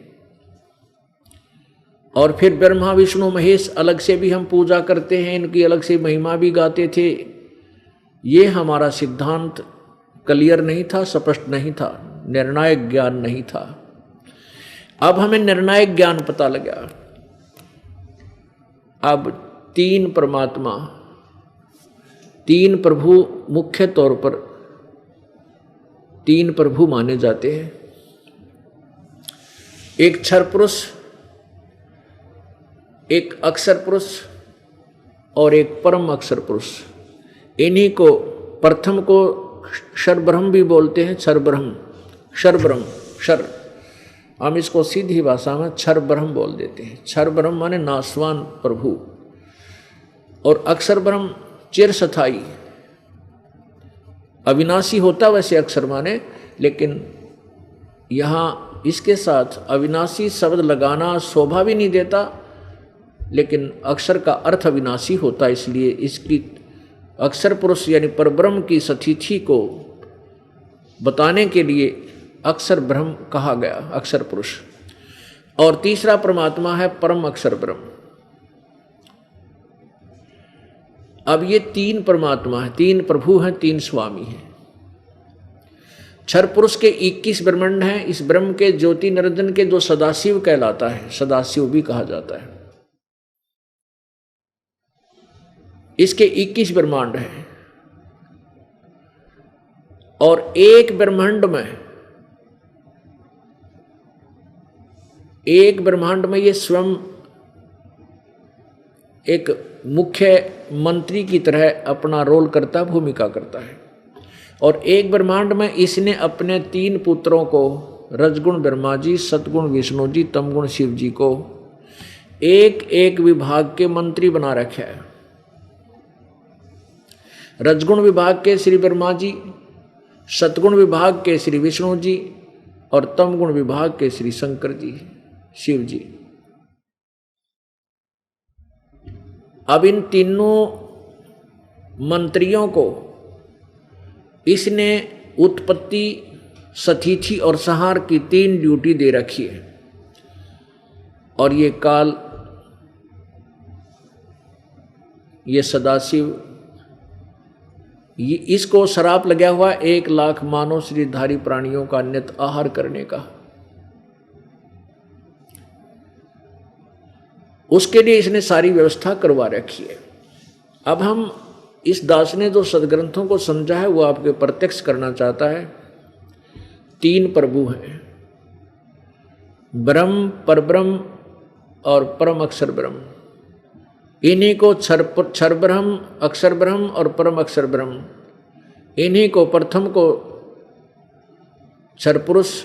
और फिर ब्रह्मा विष्णु महेश अलग से भी हम पूजा करते हैं, इनकी अलग से महिमा भी गाते थे। ये हमारा सिद्धांत क्लियर नहीं था, स्पष्ट नहीं था, निर्णायक ज्ञान नहीं था। अब हमें निर्णायक ज्ञान पता लगा। अब तीन परमात्मा, तीन प्रभु, मुख्य तौर पर तीन प्रभु माने जाते हैं। एक क्षर पुरुष, एक अक्षर पुरुष और एक परम अक्षर पुरुष। इन्हीं को प्रथम को क्षर ब्रह्म भी बोलते हैं, क्षर ब्रह्म, क्षर ब्रह्म, क्षर। हम इसको सीधी भाषा में क्षर ब्रह्म बोल देते हैं। क्षर ब्रह्म माने नाशवान प्रभु, और अक्षर ब्रह्म चिरस्थायी अविनाशी होता वैसे अक्षर माने, लेकिन यहाँ इसके साथ अविनाशी शब्द लगाना शोभा भी नहीं देता, लेकिन अक्षर का अर्थ अविनाशी होता, इसलिए इसकी अक्षर पुरुष यानी परब्रह्म की सतिथि को बताने के लिए अक्षर ब्रह्म कहा गया, अक्षर पुरुष। और तीसरा परमात्मा है परम अक्षर ब्रह्म। अब ये तीन परमात्मा है, तीन प्रभु हैं, तीन स्वामी हैं। क्षर पुरुष के 21 ब्रह्मांड हैं। इस ब्रह्म के ज्योति निरंजन के जो सदाशिव कहलाता है, सदाशिव भी कहा जाता है, इसके 21 ब्रह्मांड हैं। और एक ब्रह्मांड में ये स्वयं एक मुख्य मंत्री की तरह अपना रोल करता, भूमिका करता है। और एक ब्रह्मांड में इसने अपने तीन पुत्रों को, रजगुण ब्रह्मा जी, सतगुण विष्णु जी, तमगुण शिव जी को एक एक विभाग के मंत्री बना रखा है। रजगुण विभाग के श्री ब्रह्मा जी, सतगुण विभाग के श्री विष्णु जी और तमगुण विभाग के श्री शंकर जी, शिव जी। अब इन तीनों मंत्रियों को इसने उत्पत्ति, सतिथि और संहार की तीन ड्यूटी दे रखी है। और ये काल, ये सदाशिव, ये इसको शराप लगा हुआ 1 लाख मानव शरीरधारी प्राणियों का नित आहार करने का। उसके लिए इसने सारी व्यवस्था करवा रखी है। अब हम इस दास ने जो सदग्रंथों को समझा है वो आपके प्रत्यक्ष करना चाहता है। तीन प्रभु हैं, ब्रह्म, परब्रह्म और परम अक्षर ब्रह्म। इन्हीं को क्षर ब्रह्म, अक्षर ब्रह्म और परम अक्षर ब्रह्म, इन्हीं को प्रथम को क्षर पुरुष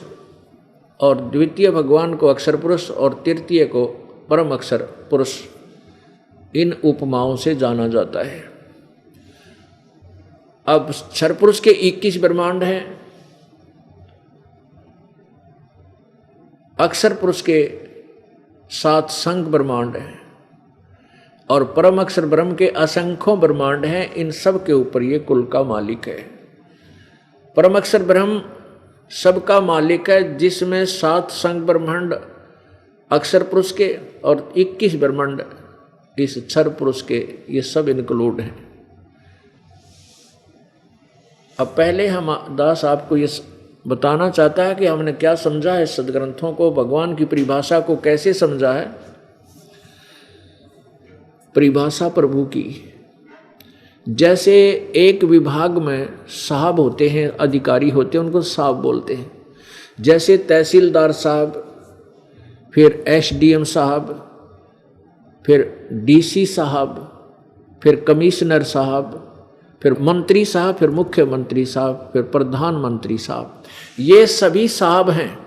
और द्वितीय भगवान को अक्षर पुरुष और तृतीय को परम अक्षर पुरुष, इन उपमाओं से जाना जाता है। अब क्षर पुरुष के 21 ब्रह्मांड हैं, अक्षर पुरुष के 7 संख्य ब्रह्मांड हैं और परम अक्षर ब्रह्म के असंख्यों ब्रह्मांड हैं। इन सब के ऊपर ये कुल का मालिक है। परम अक्षर ब्रह्म सबका मालिक है, जिसमें 7 संख्य ब्रह्मांड अक्षर पुरुष के और 21 ब्रह्मांड इस क्षर पुरुष के, ये सब इंक्लूड हैं। अब पहले हम दास आपको ये बताना चाहता है कि हमने क्या समझा है सदग्रंथों को, भगवान की परिभाषा को कैसे समझा है। परिभाषा प्रभु की। जैसे एक विभाग में साहब होते हैं, अधिकारी होते हैं, उनको साहब बोलते हैं। जैसे तहसीलदार साहब, फिर एसडीएम साहब, फिर डीसी साहब, फिर कमिश्नर साहब, फिर मंत्री साहब, फिर मुख्यमंत्री साहब, फिर प्रधानमंत्री साहब, ये सभी साहब हैं।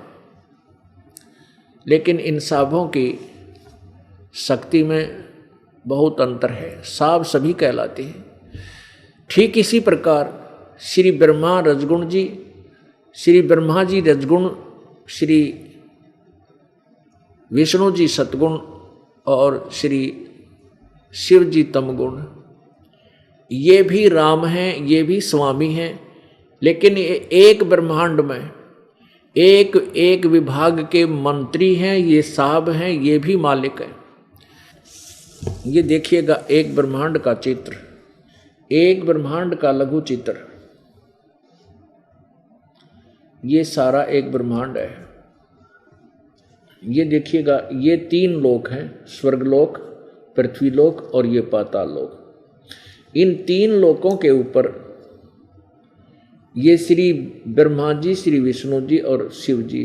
लेकिन इन साहबों की शक्ति में बहुत अंतर है, साहब सभी कहलाते हैं। ठीक इसी प्रकार श्री ब्रह्मा रजगुण जी, श्री ब्रह्मा जी रजगुण, श्री विष्णु जी सतगुण और श्री शिव जी तमगुण, ये भी राम हैं, ये भी स्वामी हैं। लेकिन एक ब्रह्मांड में एक एक विभाग के मंत्री हैं, ये साहब हैं, ये भी मालिक हैं। ये देखिएगा एक ब्रह्मांड का चित्र, एक ब्रह्मांड का लघु चित्र, ये सारा एक ब्रह्मांड है। ये देखिएगा, ये 3 लोक हैं, स्वर्गलोक, पृथ्वीलोक और ये पाताल लोक। इन 3 लोकों के ऊपर ये श्री ब्रह्मा जी, श्री विष्णु जी और शिव जी,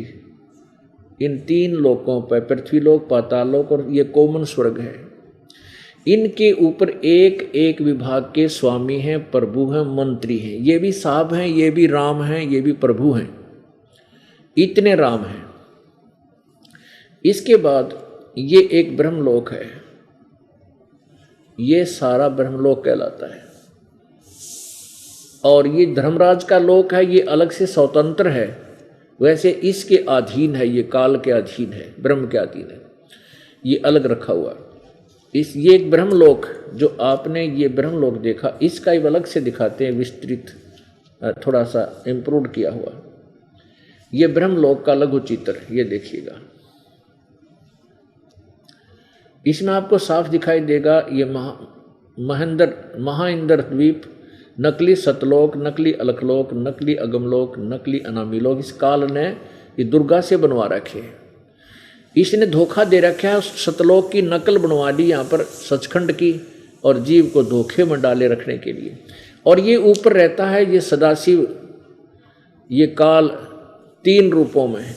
इन 3 लोकों पर, पृथ्वीलोक, पाताल लोक और ये कॉमन स्वर्ग है, इनके ऊपर एक एक विभाग के स्वामी हैं, प्रभु हैं, मंत्री हैं। ये भी साहब हैं, ये भी राम हैं, ये भी प्रभु हैं। इतने राम हैं। इसके बाद ये एक ब्रह्मलोक है, ये सारा ब्रह्मलोक कहलाता है। और ये धर्मराज का लोक है, ये अलग से स्वतंत्र है। वैसे इसके अधीन है, ये काल के अधीन है, ब्रह्म के अधीन है, ये अलग रखा हुआ। ये एक ब्रह्मलोक जो आपने ये ब्रह्मलोक देखा, इसका ही अलग से दिखाते हैं, विस्तृत, थोड़ा सा इम्प्रूव किया हुआ। ये ब्रह्मलोक का लघु चित्र, ये देखिएगा। इसमें आपको साफ दिखाई देगा ये महाइंद्र द्वीप, नकली सतलोक, नकली अलखलोक, नकली अगमलोक, नकली अनामीलोक। इस काल ने ये दुर्गा से बनवा रखे हैं। इसने धोखा दे रखा है, उस सतलोक की नकल बनवा दी यहाँ पर सचखंड की, और जीव को धोखे में डाले रखने के लिए। और ये ऊपर रहता है, ये सदाशिव, ये काल 3 रूपों में है।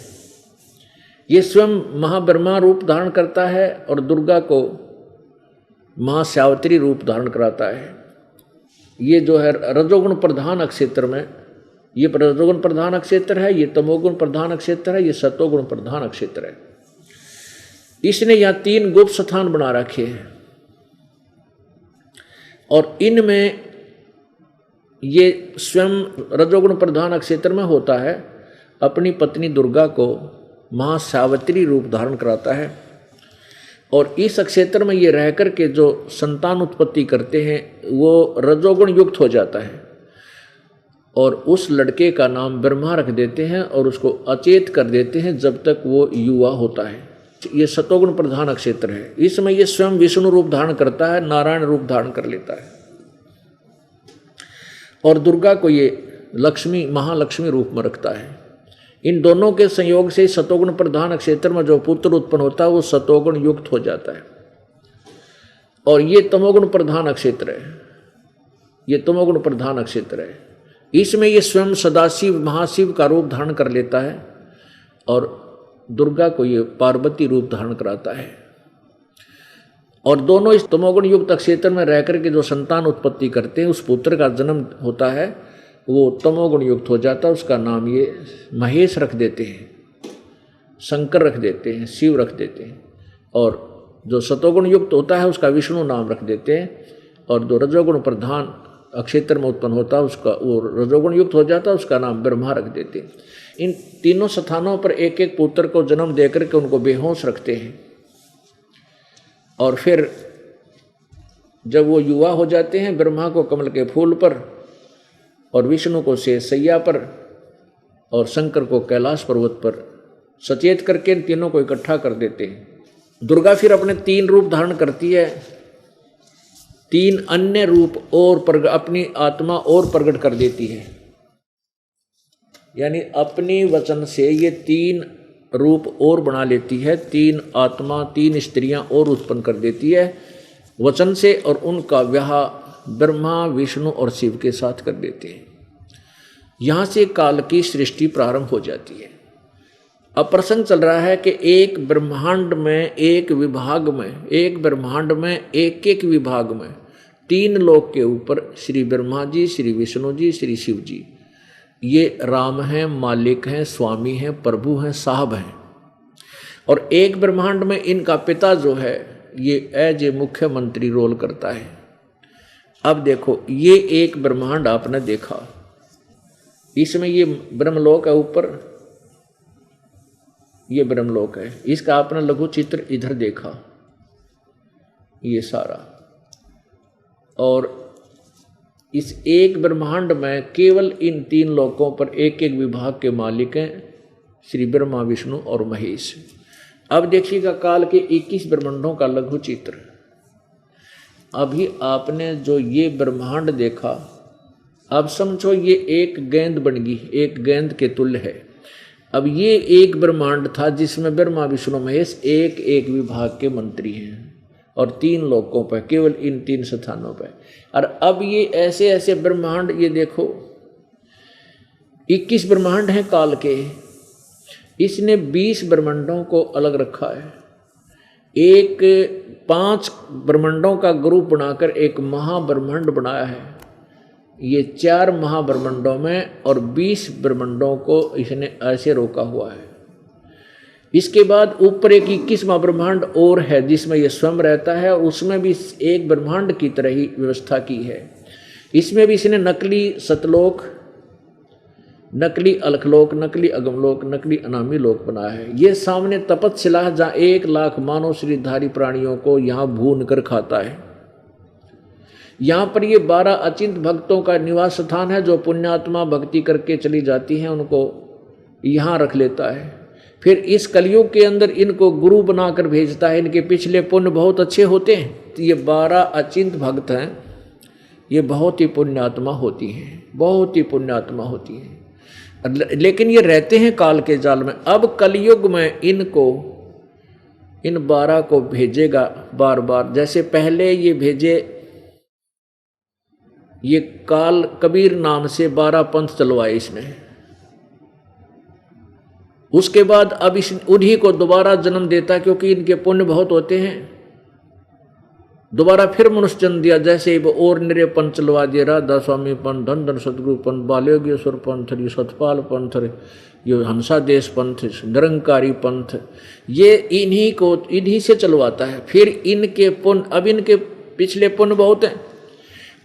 ये स्वयं महाब्रह्मा रूप धारण करता है और दुर्गा को महासावित्री रूप धारण कराता है। ये जो है रजोगुण प्रधान अक्षेत्र में, ये रजोगुण प्रधान अक्षेत्र है, ये तमोगुण प्रधान अक्षेत्र है, ये सतोगुण प्रधान अक्षेत्र है। इसने यहाँ 3 गुप्त स्थान बना रखे हैं और इनमें ये स्वयं रजोगुण प्रधान अक्षेत्र में होता है, अपनी पत्नी दुर्गा को महासावित्री रूप धारण कराता है। और इस क्षेत्र में ये रह कर के जो संतान उत्पत्ति करते हैं वो रजोगुण युक्त हो जाता है, और उस लड़के का नाम ब्रह्मा रख देते हैं और उसको अचेत कर देते हैं जब तक वो युवा होता है। ये सतोगुण प्रधान क्षेत्र है। इसमें ये स्वयं विष्णु रूप धारण करता है, नारायण रूप धारण कर लेता है, और दुर्गा को ये लक्ष्मी, महालक्ष्मी रूप में रखता है। इन दोनों के संयोग से सतोगुण प्रधान क्षेत्र में जो पुत्र उत्पन्न होता है वो सतोगुण युक्त हो जाता है। और ये तमोगुण प्रधान क्षेत्र है, ये तमोगुण प्रधान क्षेत्र है। इसमें ये स्वयं सदाशिव, महाशिव का रूप धारण कर लेता है और दुर्गा को ये पार्वती रूप धारण कराता है। और दोनों इस तमोगुण युक्त क्षेत्र में रहकर के जो संतान उत्पत्ति करते हैं, उस पुत्र का जन्म होता है, वो तमोगुण युक्त हो जाता है। उसका नाम ये महेश रख देते हैं, शंकर रख देते हैं, शिव रख देते हैं। और जो सतोगुण युक्त होता है उसका विष्णु नाम रख देते हैं। और जो रजोगुण प्रधान क्षेत्र में उत्पन्न होता है उसका, वो रजोगुण युक्त हो जाता है, उसका नाम ब्रह्मा रख देते हैं। इन तीनों स्थानों पर एक एक पुत्र को जन्म देकर के उनको बेहोश रखते हैं। और फिर जब वो युवा हो जाते हैं, ब्रह्मा को कमल के फूल पर, और विष्णु को शेषशैया पर, और शंकर को कैलाश पर्वत पर सचेत करके इन तीनों को इकट्ठा कर देते हैं। दुर्गा फिर अपने 3 रूप धारण करती है, 3 अन्य रूप और अपनी आत्मा और प्रकट कर देती है। यानी अपनी वचन से ये 3 रूप और बना लेती है, 3 आत्मा, 3 स्त्रियां और उत्पन्न कर देती है। वचन से और उनका विवाह ब्रह्मा विष्णु और शिव के साथ कर देते हैं। यहाँ से काल की सृष्टि प्रारंभ हो जाती है। अब प्रसंग चल रहा है कि एक ब्रह्मांड में एक विभाग में, एक ब्रह्मांड में एक एक विभाग में 3 लोक के ऊपर श्री ब्रह्मा जी, श्री विष्णु जी, श्री शिव जी, ये राम हैं, मालिक हैं, स्वामी हैं, प्रभु हैं, साहब हैं। और एक ब्रह्मांड में इनका पिता जो है ये एज ए मुख्यमंत्री रोल करता है। अब देखो, ये एक ब्रह्मांड आपने देखा, इसमें ये ब्रह्मलोक है, ऊपर ये ब्रह्मलोक है, इसका आपने लघु चित्र इधर देखा, ये सारा। और इस एक ब्रह्मांड में केवल इन 3 लोकों पर एक एक विभाग के मालिक हैं श्री ब्रह्मा विष्णु और महेश। अब देखिएगा काल के 21 ब्रह्मांडों का लघु चित्र। अभी आपने जो ये ब्रह्मांड देखा, अब समझो ये एक गेंद बन गई, एक गेंद के तुल्य है। अब ये एक ब्रह्मांड था जिसमें ब्रह्मा विष्णु महेश एक एक विभाग के मंत्री हैं और 3 लोकों पर, केवल इन 3 स्थानों पर। और अब ये ऐसे ऐसे ब्रह्मांड, ये देखो 21 ब्रह्मांड हैं काल के। इसने 20 ब्रह्मांडों को अलग रखा है, एक 5 ब्रह्मांडों का ग्रुप बनाकर एक महाब्रह्मांड बनाया है। ये 4 महाब्रह्मांडों में और 20 ब्रह्मांडों को इसने ऐसे रोका हुआ है। इसके बाद ऊपर एक 21वां ब्रह्मांड और है जिसमें ये स्वयं रहता है, उसमें भी एक ब्रह्मांड की तरह ही व्यवस्था की है। इसमें भी इसने नकली सतलोक, नकली अलखलोक, नकली अगमलोक, नकली अनामी लोक बनाया है। ये सामने तपतशिला जहाँ 1 लाख मानव शरीरधारी प्राणियों को यहाँ भून कर खाता है। यहाँ पर ये 12 अचिंत भक्तों का निवास स्थान है, जो पुण्यात्मा भक्ति करके चली जाती हैं उनको यहाँ रख लेता है। फिर इस कलयुग के अंदर इनको गुरु बनाकर भेजता है। इनके पिछले पुण्य बहुत अच्छे होते हैं, तो ये 12 अचिंत भक्त हैं, ये बहुत ही पुण्यात्मा होती हैं, बहुत ही पुण्यात्मा होती हैं। लेकिन ये रहते हैं काल के जाल में। अब कलयुग में इनको, इन 12 को भेजेगा बार बार। जैसे पहले ये भेजे, ये काल कबीर नाम से 12 पंथ चलवाए इसने। उसके बाद अब इस उन्हीं को दोबारा जन्म देता, क्योंकि इनके पुण्य बहुत होते हैं। दोबारा फिर मनुष्य जन्म दिया, जैसे वो और निरे पंथ चलवा दिए, राधा स्वामी पंथ, धन धन सतगुरु पंथ, बालयोगेश्वर पंथ, ये सतपाल पंथ, ये हंसा देश पंथ, निरंकारी पंथ, ये इन्हीं से चलवाता है। फिर इनके पुण्य, अब इनके पिछले पुण्य बहुत हैं,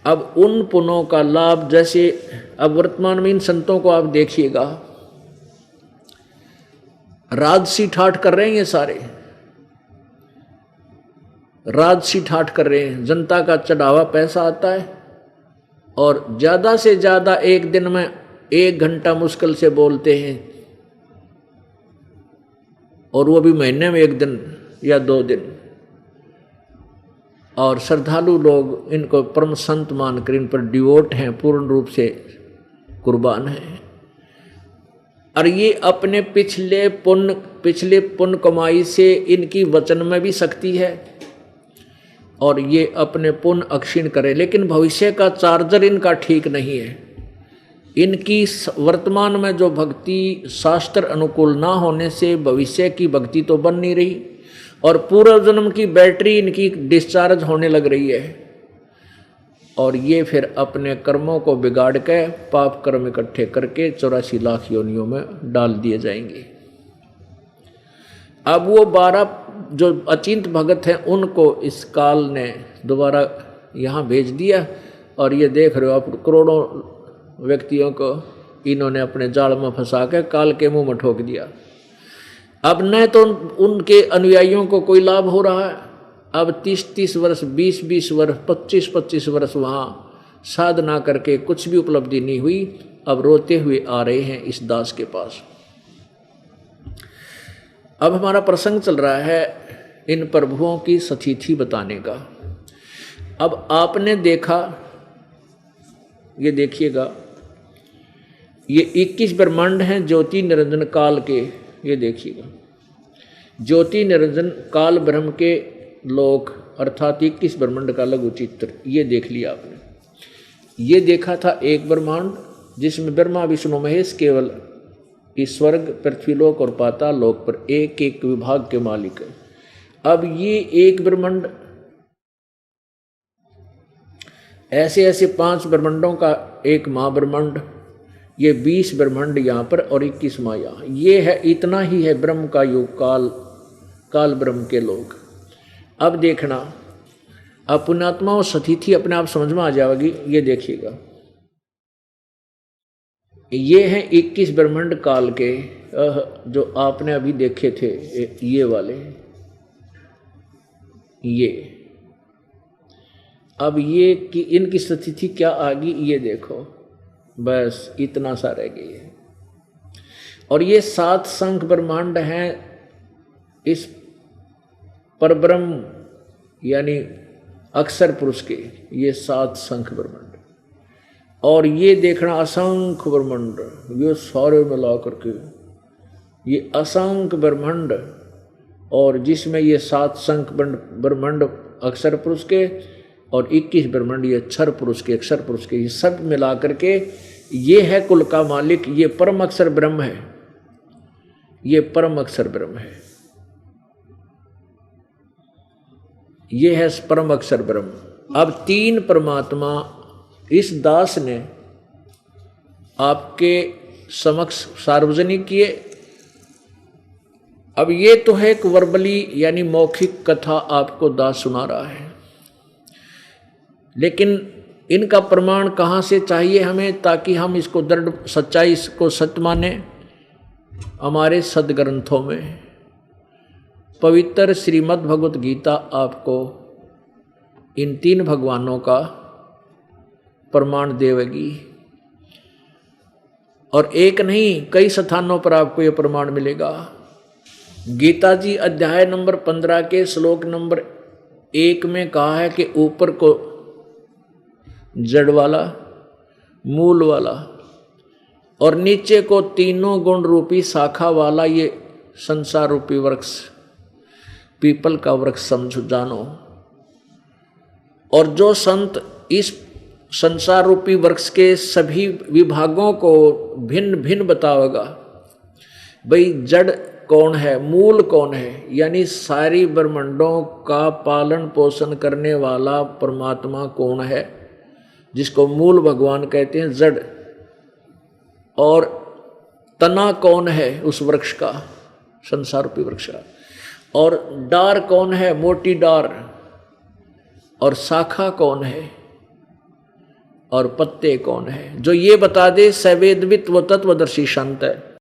अब उन पुण्यों का लाभ, जैसे अब वर्तमान में इन संतों को आप देखिएगा, राजसी ठाठ कर रहे हैं, ये सारे राजसी ठाठ कर रहे हैं। जनता का चढ़ावा पैसा आता है और ज़्यादा से ज़्यादा एक दिन में 1 घंटा मुश्किल से बोलते हैं, और वो भी महीने में 1 दिन या 2 दिन। और श्रद्धालु लोग इनको परम संत मानकर इन पर डिवोट हैं, पूर्ण रूप से कुर्बान हैं। और ये अपने पिछले पुण्य कमाई से इनकी वचन में भी शक्ति है, और ये अपने पुण्य अक्षीण करे। लेकिन भविष्य का चार्जर इनका ठीक नहीं है। इनकी वर्तमान में जो भक्ति शास्त्र अनुकूल ना होने से भविष्य की भक्ति तो बन नहीं रही, और पूर्व जन्म की बैटरी इनकी डिस्चार्ज होने लग रही है। और ये फिर अपने कर्मों को बिगाड़ के पाप कर्म इकट्ठे करके 84 लाख योनियों में डाल दिए जाएंगे। अब वो 12 जो अचिंत भगत हैं उनको इस काल ने दोबारा यहाँ भेज दिया, और ये देख रहे हो आप, करोड़ों व्यक्तियों को इन्होंने अपने जाल में फंसा के काल के मुंह में ठोक दिया। अब न तो उनके अनुयायियों को कोई लाभ हो रहा है। अब 30-30 वर्ष, 20-20 वर्ष, 25-25 वर्ष वहाँ साधना करके कुछ भी उपलब्धि नहीं हुई। अब रोते हुए आ रहे हैं इस दास के पास। अब हमारा प्रसंग चल रहा है इन प्रभुओं की सतिथि बताने का। अब आपने देखा, ये देखिएगा, ये 21 ब्रह्मांड हैं ज्योति निरंजन काल के। ये देखिएगा, ज्योति निरंजन काल ब्रह्म के लोक अर्थात 21 ब्रह्मांड का लघु चित्र ये देख लिया आपने। ये देखा था एक ब्रह्मांड जिसमें ब्रह्मा विष्णु महेश केवल इस स्वर्ग पृथ्वीलोक और पाताल लोक पर एक एक विभाग के मालिक है। अब ये एक ब्रह्मांड ऐसे ऐसे 5 ब्रह्मांडों का एक महाब्रह्मांड, ये 20 ब्रह्मांड यहाँ पर और 21 माँ यहाँ। ये है, इतना ही है ब्रह्म का युग, काल ब्रह्म के लोग। अब देखना, अब पुण्यात्मा और सतिथि अपने आप समझ में आ जाएगी। ये देखिएगा, ये हैं 21 ब्रह्मांड काल के जो आपने अभी देखे थे, ये वाले, ये। अब ये कि इनकी स्थिति क्या आ गई, ये देखो, बस इतना सा रह गई है। और ये 7 संख ब्रह्मांड हैं इस परब्रह्म यानी अक्षर पुरुष के, ये 7 संख ब्रह्मांड। और ये देखना असंख्य ब्रह्मांड, ये सारे मिला करके ये असंख्य ब्रह्मांड, और जिसमें ये 7 संख ब्रह्मांड अक्षर पुरुष के और 21 ब्रह्मांड ये अक्षर पुरुष के, अक्षर पुरुष के, ये सब मिला करके ये है कुल का मालिक। ये परम अक्षर ब्रह्म है, ये परम अक्षर ब्रह्म है, ये है परम अक्षर ब्रह्म। अब 3 परमात्मा इस दास ने आपके समक्ष सार्वजनिक किए। अब ये तो है एक वर्बली यानी मौखिक कथा आपको दास सुना रहा है, लेकिन इनका प्रमाण कहाँ से चाहिए हमें, ताकि हम इसको दृढ़ सच्चाई इसको सत्य माने। हमारे सदग्रंथों में पवित्र श्रीमद् भगवत गीता आपको इन 3 भगवानों का प्रमाण देवेगी, और एक नहीं कई स्थानों पर आपको यह प्रमाण मिलेगा। गीता जी अध्याय नंबर 15 के श्लोक नंबर 1 में कहा है कि ऊपर को जड़ वाला, मूल वाला, और नीचे को तीनों गुण रूपी शाखा वाला ये संसार रूपी वृक्ष, पीपल का वृक्ष समझो जानो। और जो संत इस संसार रूपी वृक्ष के सभी विभागों को भिन्न भिन्न बतावेगा, भाई जड़ कौन है, मूल कौन है, यानी सारी ब्रह्मांडों का पालन पोषण करने वाला परमात्मा कौन है, जिसको मूल भगवान कहते हैं, जड़। और तना कौन है उस वृक्ष का, संसार रूपी वृक्ष का, और डार कौन है, मोटी डार, और शाखा कौन है, और पत्ते कौन है। जो ये बता दे सवेदवित व तत्वदर्शी संत है।